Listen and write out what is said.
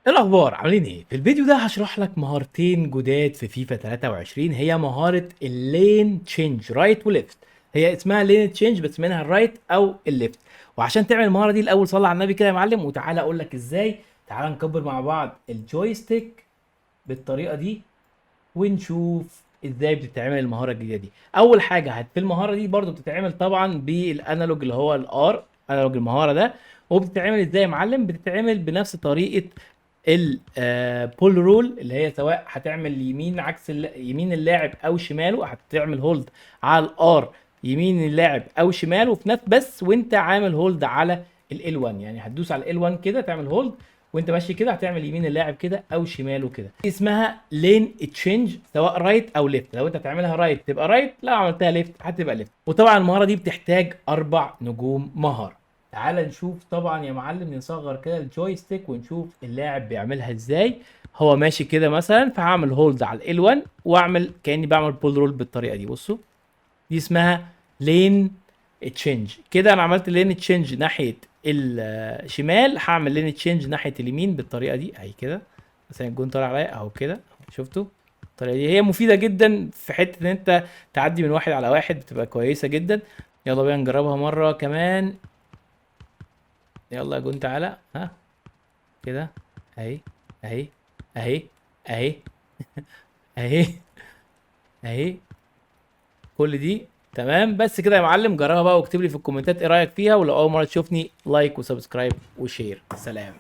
ايه الاخبار؟ عاملين ايه؟ في الفيديو ده هشرح لك مهارتين جداد في فيفا 23. هي مهارة اللين تشينج رايت وليفت. هي اسمها لين تشينج بس منها الرايت او الليفت. وعشان تعمل المهارة دي الاول صلي على النبي كده يا معلم، وتعالى اقول لك ازاي. تعالى نكبر مع بعض الجويستيك بالطريقة دي ونشوف ازاي بتتعمل المهارة الجديدة دي. اول حاجة في المهارة دي برضو بتتعمل طبعا بالانالوج اللي هو الار انالوج المهارة ده. وبتتعمل ازاي يا معلم؟ بتتعمل بنفس طريقة البول رول، اللي هي سواء هتعمل يمين عكس يمين اللاعب او شماله، هتعمل هولد على الار يمين اللاعب او شماله في نفس بس وانت عامل هولد على ال1. يعني هتدوس على ال1 كده تعمل هولد، وانت ماشي كده هتعمل يمين اللاعب كده او شماله كده. دي اسمها لين تشينج سواء رايت او ليفت. لو انت تعملها رايت تبقى رايت، لو عملتها ليفت هتبقى ليفت. وطبعا المهاره دي بتحتاج 4 نجوم مهاره. تعال نشوف طبعا يا معلم، نصغر كده الجويستيك ونشوف اللاعب بيعملها ازاي. هو ماشي كده مثلا، فهعمل هولد على ال1 واعمل كاني بعمل بول رول بالطريقه دي. بصوا، دي اسمها لين تشينج. كده انا عملت لين تشينج ناحيه الشمال، هعمل لين تشينج ناحيه اليمين بالطريقه دي اهي كده. مثلا الجون طالع عليا اهو كده، شفتوا؟ الطريقه دي هي مفيده جدا في حته ان انت تعدي من واحد على واحد، بتبقى كويسه جدا. يلا بينا نجربها مره كمان. يلا يا جون تعالى، ها كده اهي اهي اهي اهي اهي اهي. كل دي تمام. بس كده يا معلم، جربها بقى واكتب لي في الكومنتات ايه رايك فيها. ولو اول مره تشوفني لايك وسبسكرايب وشير. سلام.